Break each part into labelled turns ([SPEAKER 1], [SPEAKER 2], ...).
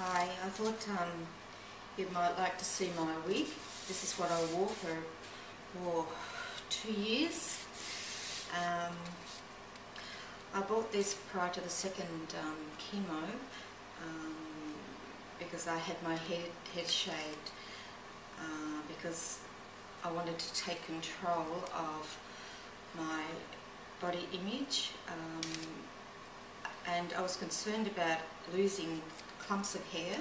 [SPEAKER 1] Hi, I thought you might like to see my wig. This is what I wore for 2 years. I bought this prior to the second chemo because I had my head shaved because I wanted to take control of my body image, and I was concerned about losing clumps of hair.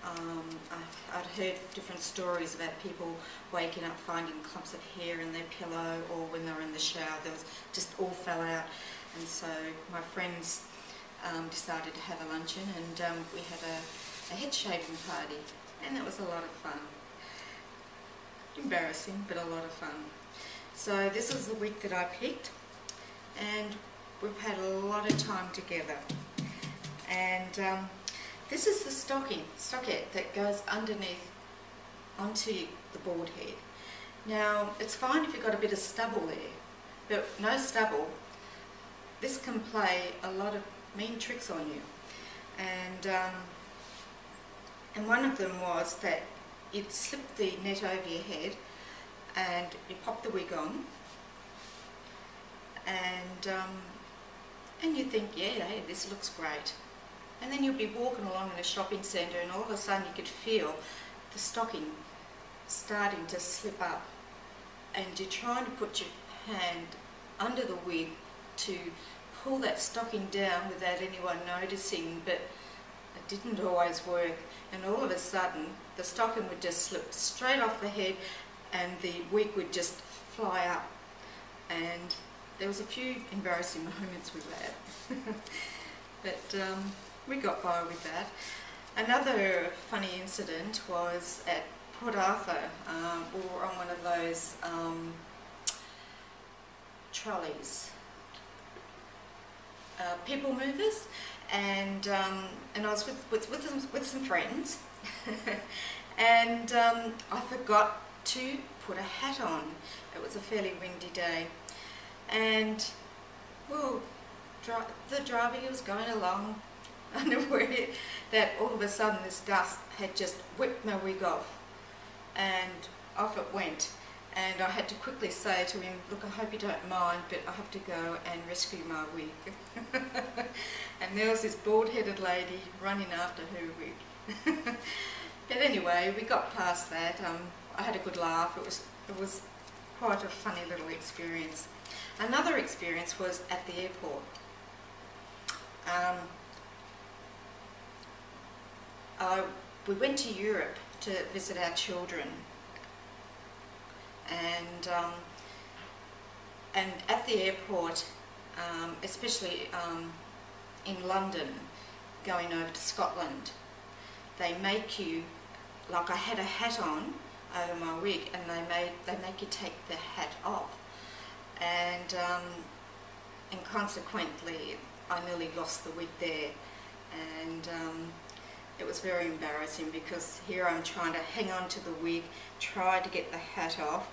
[SPEAKER 1] I'd heard different stories about people waking up finding clumps of hair in their pillow, or when they were in the shower, there was just all fell out. And so my friends decided to have a luncheon, and we had a head shaving party, and it was a lot of fun. Embarrassing, but a lot of fun. So this was the wig that I picked, and we've had a lot of time together. And this is the stockette that goes underneath onto the bald head. Now, it's fine if you've got a bit of stubble there, but no stubble, this can play a lot of mean tricks on you. And one of them was that you'd slip the net over your head and you pop the wig on, and you think, yeah, hey, this looks great. And then you'll be walking along in a shopping centre, and all of a sudden you could feel the stocking starting to slip up, and you're trying to put your hand under the wig to pull that stocking down without anyone noticing, but it didn't always work. And all of a sudden the stocking would just slip straight off the head and the wig would just fly up, and there was a few embarrassing moments with that. But we got by with that. Another funny incident was at Port Arthur. We were on one of those trolleys, people movers, and I was with some friends, and I forgot to put a hat on. It was a fairly windy day, and well, the driver, he was going along unaware that all of a sudden this gust had just whipped my wig off, and off it went. And I had to quickly say to him, look, I hope you don't mind, but I have to go and rescue my wig. And there was this bald-headed lady running after her wig. But anyway, we got past that. I had a good laugh. It was quite a funny little experience. Another experience was at the airport. We went to Europe to visit our children, and at the airport, especially in London, going over to Scotland, they make you, like I had a hat on over my wig, and they make you take the hat off, and consequently I nearly lost the wig there, and it was very embarrassing, because here I'm trying to hang on to the wig, try to get the hat off,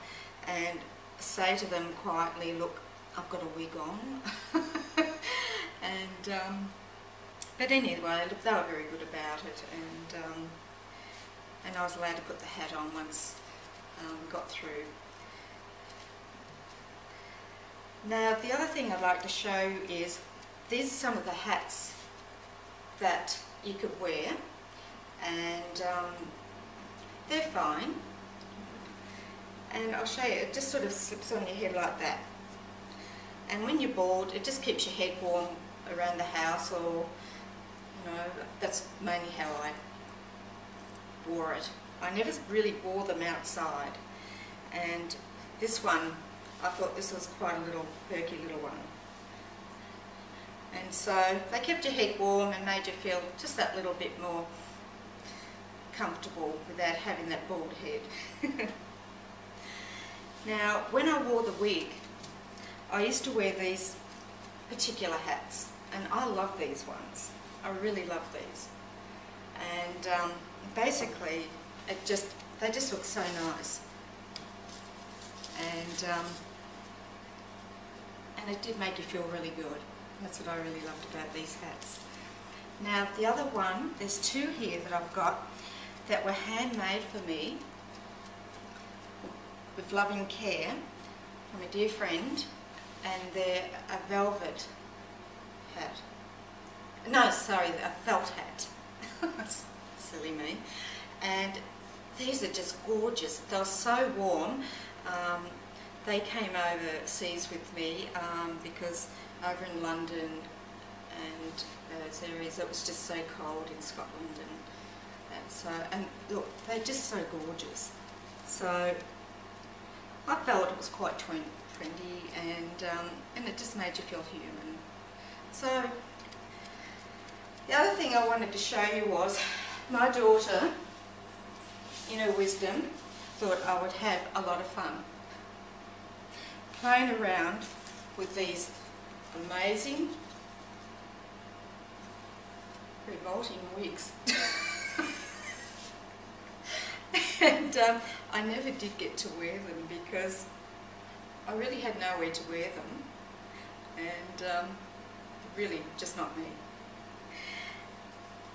[SPEAKER 1] and say to them quietly, look, I've got a wig on. But anyway, look, they were very good about it, and I was allowed to put the hat on once we got through. Now, the other thing I'd like to show you is, these are some of the hats that you could wear, and they're fine. And I'll show you, it just sort of slips on your head like that. And when you're bald, it just keeps your head warm around the house, or, you know, that's mainly how I wore it. I never really wore them outside. And this one, I thought this was quite a little perky little one. And so they kept your head warm and made you feel just that little bit more comfortable without having that bald head. Now, when I wore the wig, I used to wear these particular hats, and I love these ones. I really love these. And basically, they just look so nice. And it did make you feel really good. That's what I really loved about these hats. Now the other one, there's two here that I've got that were handmade for me with loving care from a dear friend, and they're a velvet hat. No, sorry, a felt hat. Silly me. And these are just gorgeous. They were so warm. They came overseas with me because over in London and those areas it was just so cold in Scotland, and look, they're just so gorgeous. So I felt it was quite trendy, and it just made you feel human. So the other thing I wanted to show you was my daughter, in her wisdom, thought I would have a lot of fun playing around with these amazing revolting wigs. And I never did get to wear them because I really had nowhere to wear them, and really just not me.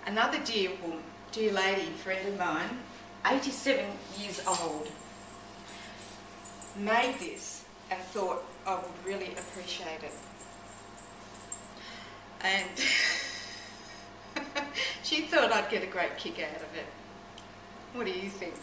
[SPEAKER 1] Another dear lady, friend of mine, 87 years old, made this and thought I would really appreciate it. And she thought I'd get a great kick out of it. What do you think?